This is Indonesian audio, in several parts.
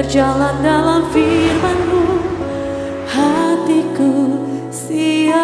berjalan dalam firman-Mu, hatiku siap.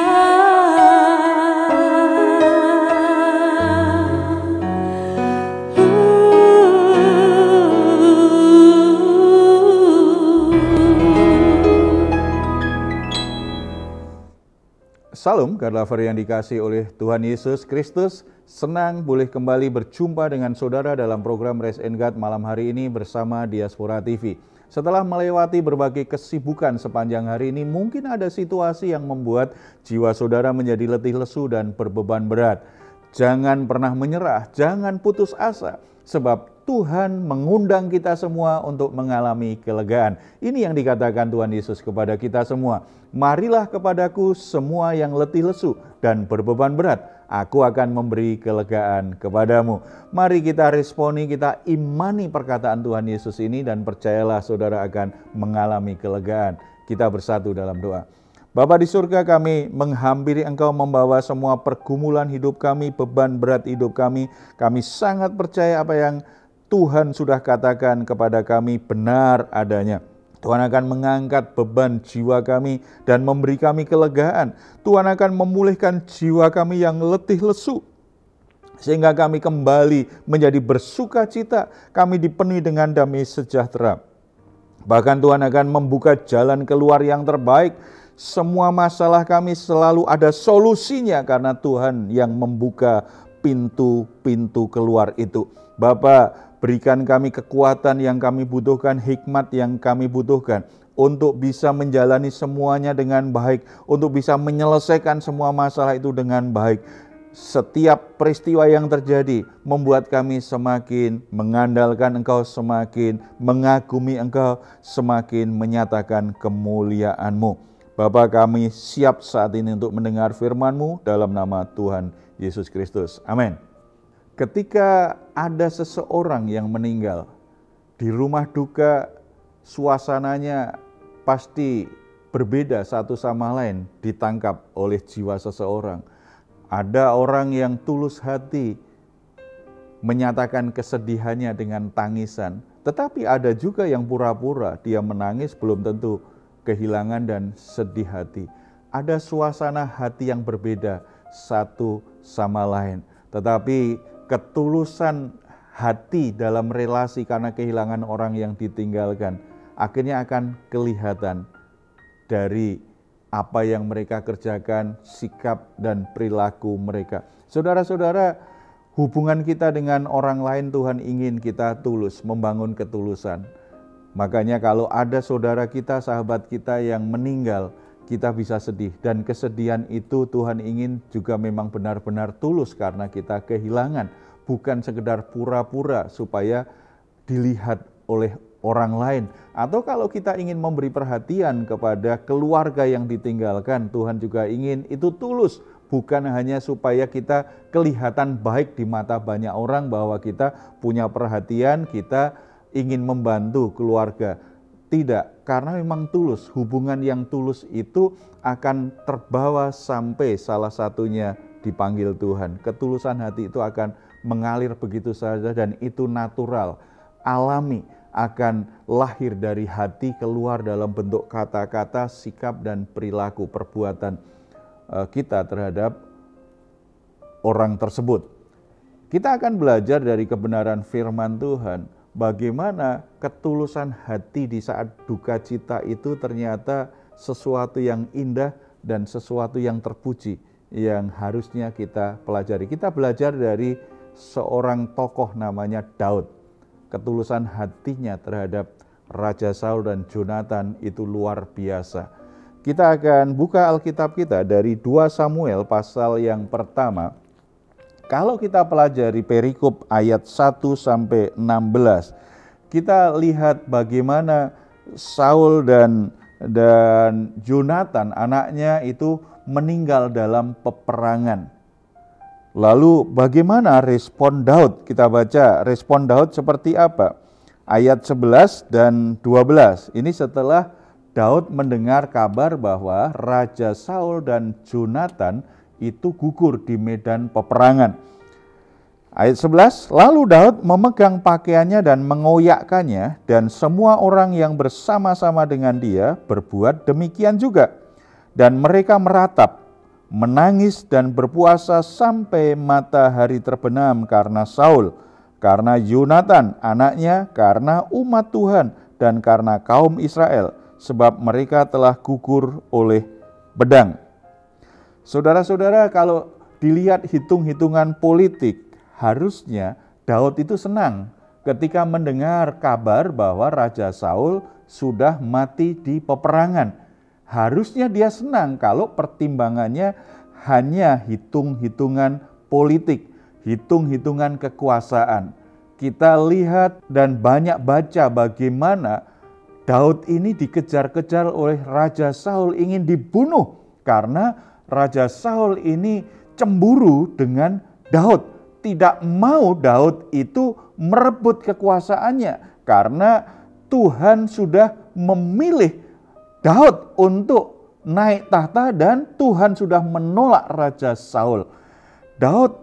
Salam, God lover yang dikasihi oleh Tuhan Yesus Kristus. Senang boleh kembali berjumpa dengan saudara dalam program Rest and God malam hari ini bersama Diaspora TV. Setelah melewati berbagai kesibukan sepanjang hari ini, mungkin ada situasi yang membuat jiwa saudara menjadi letih lesu dan berbeban berat. Jangan pernah menyerah, jangan putus asa, sebab Tuhan mengundang kita semua untuk mengalami kelegaan. Ini yang dikatakan Tuhan Yesus kepada kita semua. Marilah kepadaku semua yang letih lesu dan berbeban berat, aku akan memberi kelegaan kepadamu. Mari kita responi, kita imani perkataan Tuhan Yesus ini dan percayalah saudara akan mengalami kelegaan. Kita bersatu dalam doa. Bapa di surga, kami menghampiri Engkau membawa semua pergumulan hidup kami, beban berat hidup kami. Kami sangat percaya apa yang Tuhan sudah katakan kepada kami benar adanya. Tuhan akan mengangkat beban jiwa kami dan memberi kami kelegaan. Tuhan akan memulihkan jiwa kami yang letih lesu, sehingga kami kembali menjadi bersuka cita. Kami dipenuhi dengan damai sejahtera. Bahkan Tuhan akan membuka jalan keluar yang terbaik. Semua masalah kami selalu ada solusinya karena Tuhan yang membuka pintu-pintu keluar itu. Bapa, berikan kami kekuatan yang kami butuhkan, hikmat yang kami butuhkan untuk bisa menjalani semuanya dengan baik, untuk bisa menyelesaikan semua masalah itu dengan baik. Setiap peristiwa yang terjadi membuat kami semakin mengandalkan Engkau, semakin mengagumi Engkau, semakin menyatakan kemuliaan-Mu. Bapa, kami siap saat ini untuk mendengar firman-Mu dalam nama Tuhan Yesus Kristus. Amin. Ketika ada seseorang yang meninggal, di rumah duka suasananya pasti berbeda satu sama lain ditangkap oleh jiwa seseorang. Ada orang yang tulus hati menyatakan kesedihannya dengan tangisan, tetapi ada juga yang pura-pura, dia menangis belum tentu kehilangan dan sedih hati. Ada suasana hati yang berbeda satu sama lain, tetapi ketulusan hati dalam relasi karena kehilangan orang yang ditinggalkan akhirnya akan kelihatan dari apa yang mereka kerjakan, sikap dan perilaku mereka. Saudara-saudara, hubungan kita dengan orang lain Tuhan ingin kita tulus, membangun ketulusan. Makanya kalau ada saudara kita, sahabat kita yang meninggal, kita bisa sedih. Dan kesedihan itu Tuhan ingin juga memang benar-benar tulus karena kita kehilangan. Bukan sekedar pura-pura supaya dilihat oleh orang lain. Atau kalau kita ingin memberi perhatian kepada keluarga yang ditinggalkan, Tuhan juga ingin itu tulus. Bukan hanya supaya kita kelihatan baik di mata banyak orang bahwa kita punya perhatian, kita ingin membantu keluarga. Tidak, karena memang tulus. Hubungan yang tulus itu akan terbawa sampai salah satunya dipanggil Tuhan. Ketulusan hati itu akan mengalir begitu saja dan itu natural, alami, akan lahir dari hati keluar dalam bentuk kata-kata, sikap dan perilaku perbuatan kita terhadap orang tersebut. Kita akan belajar dari kebenaran firman Tuhan, bagaimana ketulusan hati di saat duka cita itu ternyata sesuatu yang indah dan sesuatu yang terpuji yang harusnya kita pelajari. Kita belajar dari seorang tokoh namanya Daud. Ketulusan hatinya terhadap Raja Saul dan Jonatan itu luar biasa. Kita akan buka Alkitab kita dari 2 Samuel pasal yang pertama. Kalau kita pelajari perikop ayat 1 sampai 16, kita lihat bagaimana Saul dan Jonatan anaknya itu meninggal dalam peperangan. Lalu bagaimana respon Daud? Kita baca respon Daud seperti apa. Ayat 11 dan 12. Ini setelah Daud mendengar kabar bahwa Raja Saul dan Jonatan itu gugur di medan peperangan. Ayat 11, lalu Daud memegang pakaiannya dan mengoyakkannya, dan semua orang yang bersama-sama dengan dia berbuat demikian juga. Dan mereka meratap, menangis dan berpuasa sampai matahari terbenam karena Saul, karena Yonatan anaknya, karena umat Tuhan, dan karena kaum Israel, sebab mereka telah gugur oleh pedang. Saudara-saudara, kalau dilihat hitung-hitungan politik, harusnya Daud itu senang ketika mendengar kabar bahwa Raja Saul sudah mati di peperangan. Harusnya dia senang kalau pertimbangannya hanya hitung-hitungan politik, hitung-hitungan kekuasaan. Kita lihat dan banyak baca bagaimana Daud ini dikejar-kejar oleh Raja Saul, ingin dibunuh karena Raja Saul ini cemburu dengan Daud. Tidak mau Daud itu merebut kekuasaannya karena Tuhan sudah memilih Daud untuk naik tahta dan Tuhan sudah menolak Raja Saul. Daud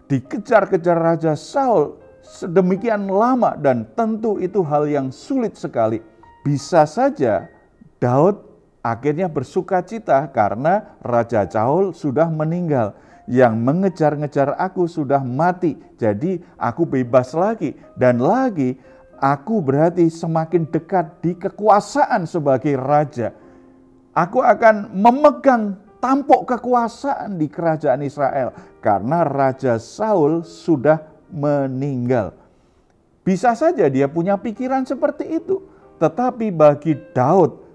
dikejar-kejar Raja Saul sedemikian lama dan tentu itu hal yang sulit sekali. Bisa saja Daud akhirnya bersukacita karena Raja Saul sudah meninggal. Yang mengejar-ngejar aku sudah mati, jadi aku bebas lagi. Dan lagi aku berarti semakin dekat di kekuasaan sebagai raja. Aku akan memegang tampuk kekuasaan di kerajaan Israel karena Raja Saul sudah meninggal. Bisa saja dia punya pikiran seperti itu. Tetapi bagi Daud,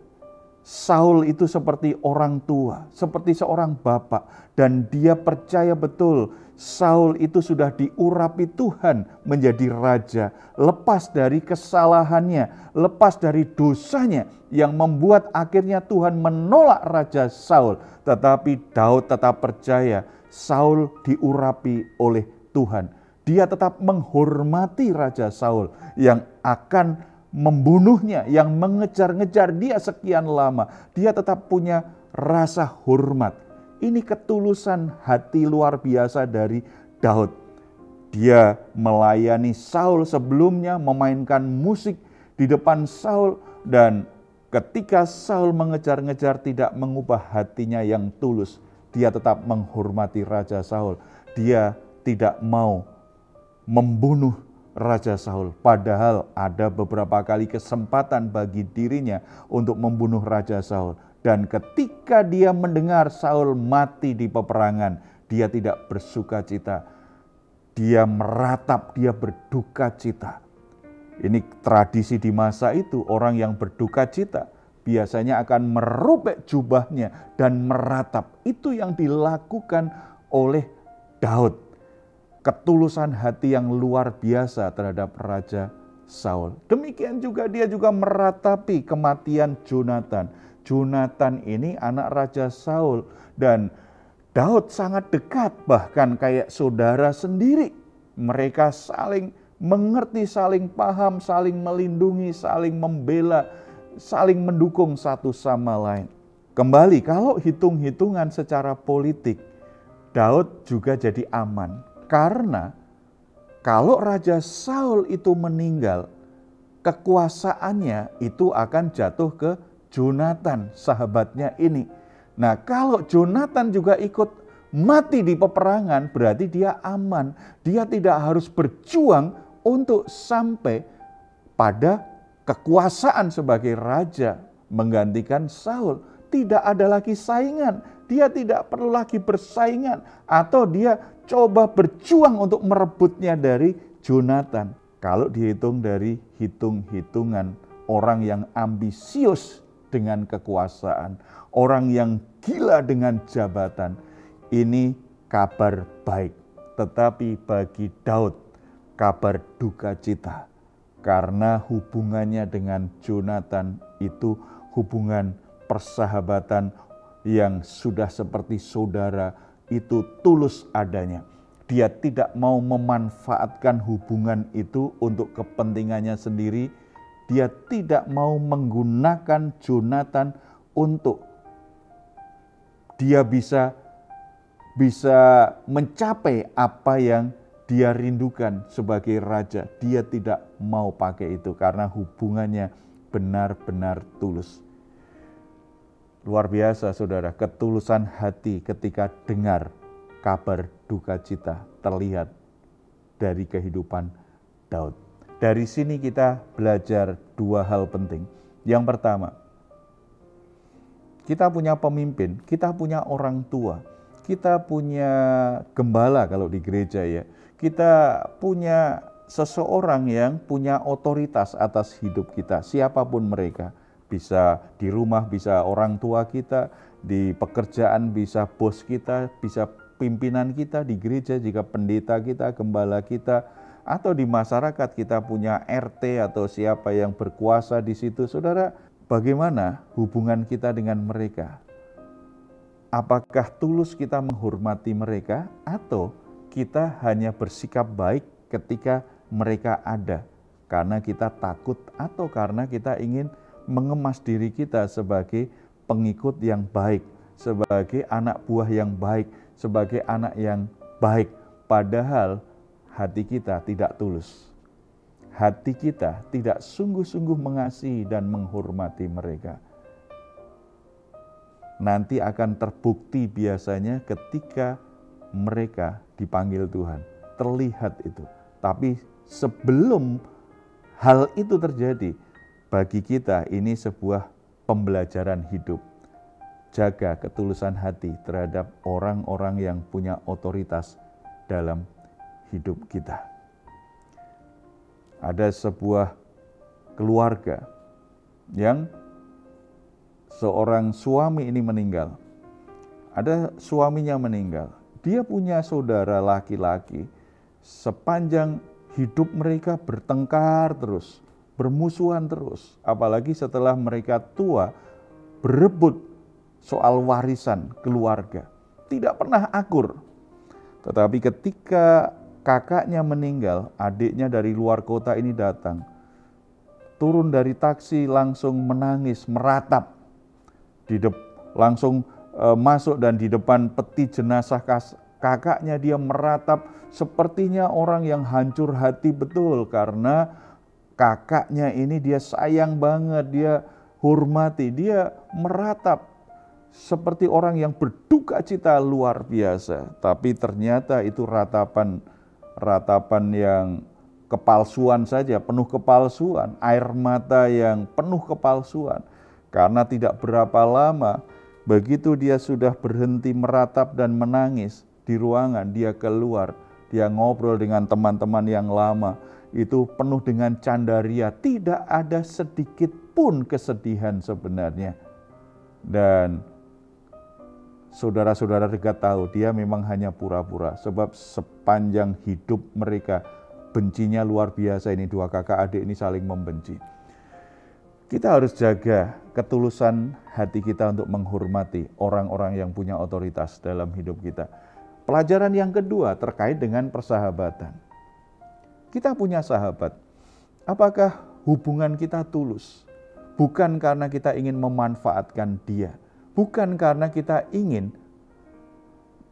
Saul itu seperti orang tua, seperti seorang bapak. Dan dia percaya betul Saul itu sudah diurapi Tuhan menjadi raja. Lepas dari kesalahannya, lepas dari dosanya yang membuat akhirnya Tuhan menolak Raja Saul. Tetapi Daud tetap percaya Saul diurapi oleh Tuhan. Dia tetap menghormati Raja Saul yang akan membunuhnya, yang mengejar-ngejar dia sekian lama. Dia tetap punya rasa hormat. Ini ketulusan hati luar biasa dari Daud. Dia melayani Saul sebelumnya, memainkan musik di depan Saul, dan ketika Saul mengejar-ngejar tidak mengubah hatinya yang tulus. Dia tetap menghormati Raja Saul. Dia tidak mau membunuh Raja Saul, padahal ada beberapa kali kesempatan bagi dirinya untuk membunuh Raja Saul. Dan ketika dia mendengar Saul mati di peperangan, dia tidak bersuka cita. Dia meratap, dia berduka cita. Ini tradisi di masa itu, orang yang berduka cita biasanya akan merobek jubahnya dan meratap. Itu yang dilakukan oleh Daud. Ketulusan hati yang luar biasa terhadap Raja Saul. Demikian juga dia juga meratapi kematian Yonatan. Yonatan ini anak Raja Saul dan Daud sangat dekat, bahkan kayak saudara sendiri. Mereka saling mengerti, saling paham, saling melindungi, saling membela, saling mendukung satu sama lain. Kembali, kalau hitung-hitungan secara politik, Daud juga jadi aman. Karena kalau Raja Saul itu meninggal, kekuasaannya itu akan jatuh ke Yonatan, sahabatnya ini. Nah, kalau Yonatan juga ikut mati di peperangan, berarti dia aman. Dia tidak harus berjuang untuk sampai pada kekuasaan sebagai raja menggantikan Saul. Tidak ada lagi saingan. Dia tidak perlu lagi bersaingan atau dia coba berjuang untuk merebutnya dari Yonatan. Kalau dihitung dari hitung-hitungan orang yang ambisius dengan kekuasaan, orang yang gila dengan jabatan, ini kabar baik. Tetapi bagi Daud, kabar duka cita. Karena hubungannya dengan Yonatan itu hubungan persahabatan yang sudah seperti saudara, itu tulus adanya. Dia tidak mau memanfaatkan hubungan itu untuk kepentingannya sendiri. Dia tidak mau menggunakan Yonatan untuk dia bisa mencapai apa yang dia rindukan sebagai raja, dia tidak mau pakai itu karena hubungannya benar-benar tulus. Luar biasa saudara, ketulusan hati ketika dengar kabar duka cita terlihat dari kehidupan Daud. Dari sini kita belajar dua hal penting. Yang pertama, kita punya pemimpin, kita punya orang tua, kita punya gembala kalau di gereja ya. Kita punya seseorang yang punya otoritas atas hidup kita, siapapun mereka. Bisa di rumah, bisa orang tua kita, di pekerjaan bisa bos kita, bisa pimpinan kita, di gereja jika pendeta kita, gembala kita, atau di masyarakat kita punya RT atau siapa yang berkuasa di situ. Saudara, bagaimana hubungan kita dengan mereka? Apakah tulus kita menghormati mereka atau kita hanya bersikap baik ketika mereka ada karena kita takut atau karena kita ingin mengemas diri kita sebagai pengikut yang baik, sebagai anak buah yang baik, sebagai anak yang baik, padahal hati kita tidak tulus. Hati kita tidak sungguh-sungguh mengasihi dan menghormati mereka. Nanti akan terbukti biasanya ketika mereka dipanggil Tuhan. Terlihat itu. Tapi sebelum hal itu terjadi, bagi kita ini sebuah pembelajaran hidup. Jaga ketulusan hati terhadap orang-orang yang punya otoritas dalam hidup kita. Ada sebuah keluarga yang seorang suami ini meninggal. Ada suaminya meninggal. Dia punya saudara laki-laki. Sepanjang hidup mereka bertengkar terus, bermusuhan terus. Apalagi setelah mereka tua, berebut soal warisan keluarga. Tidak pernah akur. Tetapi ketika kakaknya meninggal, adiknya dari luar kota ini datang. Turun dari taksi langsung menangis, meratap. Langsung masuk dan di depan peti jenazah kakaknya dia meratap sepertinya orang yang hancur hati betul karena kakaknya ini dia sayang banget, dia hormati, dia meratap seperti orang yang berduka cita luar biasa. Tapi ternyata itu ratapan yang kepalsuan saja, penuh kepalsuan, air mata yang penuh kepalsuan. Karena tidak berapa lama, begitu dia sudah berhenti meratap dan menangis di ruangan, dia keluar, dia ngobrol dengan teman-teman yang lama. Itu penuh dengan candaria, tidak ada sedikit pun kesedihan sebenarnya. Dan saudara-saudara dekat tahu, dia memang hanya pura-pura. Sebab sepanjang hidup mereka, bencinya luar biasa ini, dua kakak adik ini saling membenci. Kita harus jaga ketulusan hati kita untuk menghormati orang-orang yang punya otoritas dalam hidup kita. Pelajaran yang kedua terkait dengan persahabatan. Kita punya sahabat. Apakah hubungan kita tulus? Bukan karena kita ingin memanfaatkan dia. Bukan karena kita ingin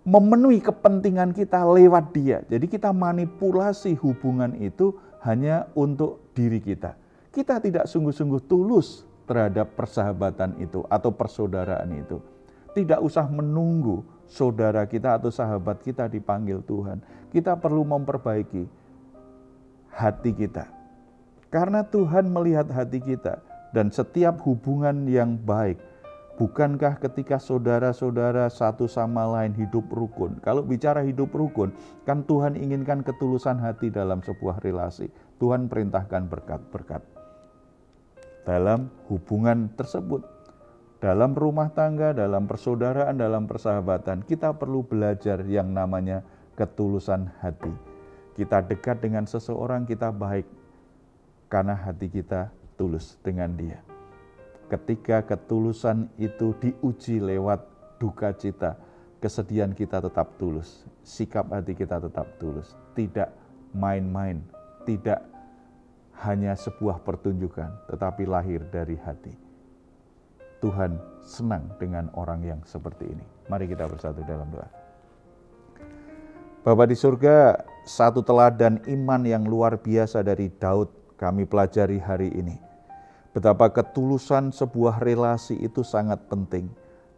memenuhi kepentingan kita lewat dia. Jadi kita manipulasi hubungan itu hanya untuk diri kita. Kita tidak sungguh-sungguh tulus terhadap persahabatan itu atau persaudaraan itu. Tidak usah menunggu saudara kita atau sahabat kita dipanggil Tuhan. Kita perlu memperbaiki hati kita. Karena Tuhan melihat hati kita dan setiap hubungan yang baik. Bukankah ketika saudara-saudara satu sama lain hidup rukun? Kalau bicara hidup rukun, kan Tuhan inginkan ketulusan hati dalam sebuah relasi. Tuhan perintahkan berkat-berkat dalam hubungan tersebut. Dalam rumah tangga, dalam persaudaraan, dalam persahabatan, kita perlu belajar yang namanya ketulusan hati. Kita dekat dengan seseorang, kita baik karena hati kita tulus dengan dia. Ketika ketulusan itu diuji lewat duka cita, kesedihan kita tetap tulus, sikap hati kita tetap tulus, tidak main-main, tidak hanya sebuah pertunjukan, tetapi lahir dari hati. Tuhan senang dengan orang yang seperti ini. Mari kita bersatu dalam doa. Bapa di surga, satu teladan iman yang luar biasa dari Daud kami pelajari hari ini. Betapa ketulusan sebuah relasi itu sangat penting.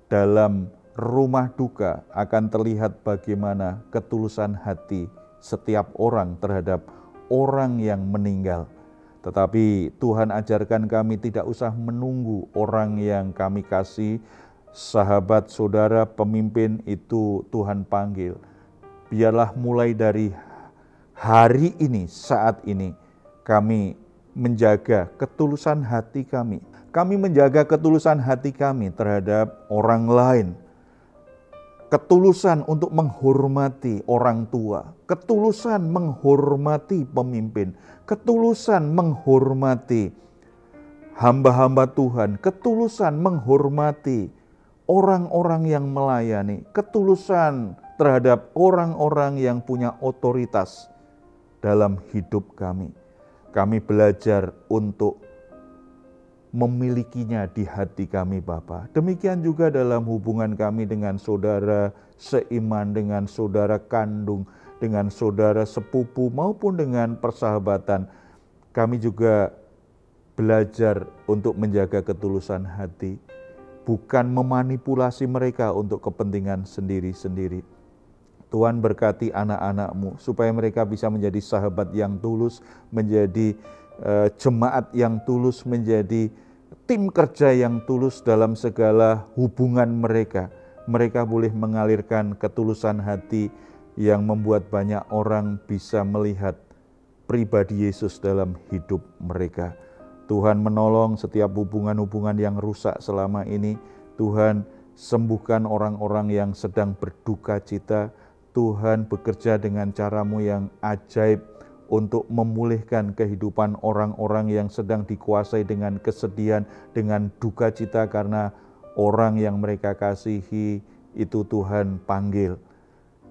Dalam rumah duka akan terlihat bagaimana ketulusan hati setiap orang terhadap orang yang meninggal. Tetapi Tuhan ajarkan kami tidak usah menunggu orang yang kami kasih, sahabat, saudara, pemimpin itu Tuhan panggil. Biarlah mulai dari hari ini, saat ini, kami menjaga ketulusan hati kami. Kami menjaga ketulusan hati kami terhadap orang lain. Ketulusan untuk menghormati orang tua, ketulusan menghormati pemimpin, ketulusan menghormati hamba-hamba Tuhan, ketulusan menghormati orang-orang yang melayani, ketulusan terhadap orang-orang yang punya otoritas dalam hidup kami. Kami belajar untuk memilikinya di hati kami Bapa. Demikian juga dalam hubungan kami dengan saudara seiman, dengan saudara kandung, dengan saudara sepupu maupun dengan persahabatan. Kami juga belajar untuk menjaga ketulusan hati, bukan memanipulasi mereka untuk kepentingan sendiri-sendiri. Tuhan berkati anak-anak-Mu supaya mereka bisa menjadi sahabat yang tulus, menjadi jemaat yang tulus, menjadi tim kerja yang tulus dalam segala hubungan mereka. Mereka boleh mengalirkan ketulusan hati yang membuat banyak orang bisa melihat pribadi Yesus dalam hidup mereka. Tuhan menolong setiap hubungan-hubungan yang rusak selama ini. Tuhan sembuhkan orang-orang yang sedang berduka cita. Tuhan bekerja dengan cara-Mu yang ajaib untuk memulihkan kehidupan orang-orang yang sedang dikuasai dengan kesedihan, dengan duka cita karena orang yang mereka kasihi itu Tuhan panggil.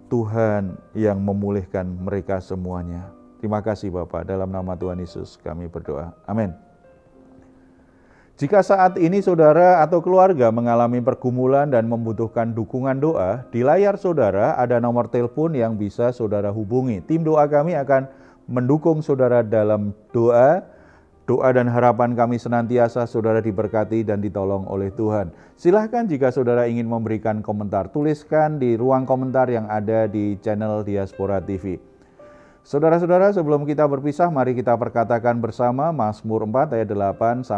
Tuhan yang memulihkan mereka semuanya. Terima kasih Bapa, dalam nama Tuhan Yesus kami berdoa. Amin. Jika saat ini saudara atau keluarga mengalami pergumulan dan membutuhkan dukungan doa, di layar saudara ada nomor telepon yang bisa saudara hubungi. Tim doa kami akan mendukung saudara dalam doa dan harapan kami senantiasa saudara diberkati dan ditolong oleh Tuhan. Silahkan jika saudara ingin memberikan komentar, tuliskan di ruang komentar yang ada di channel Diaspora TV. Saudara-saudara, sebelum kita berpisah, mari kita perkatakan bersama Mazmur 4 ayat 8-9.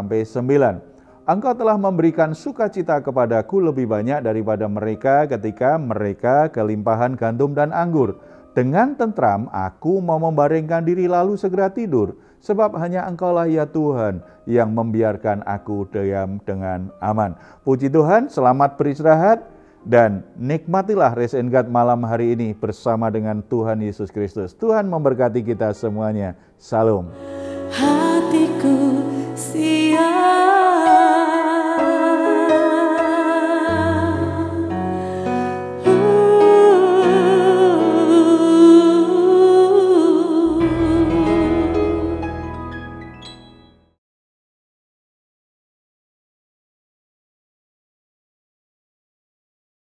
Engkau telah memberikan sukacita kepadaku lebih banyak daripada mereka ketika mereka kelimpahan gandum dan anggur. Dengan tentram aku mau membaringkan diri lalu segera tidur, sebab hanya Engkaulah ya Tuhan yang membiarkan aku diam dengan aman. Puji Tuhan, selamat beristirahat. Dan nikmatilah Raise and Guide malam hari ini bersama dengan Tuhan Yesus Kristus. Tuhan memberkati kita semuanya. Salam. Hatiku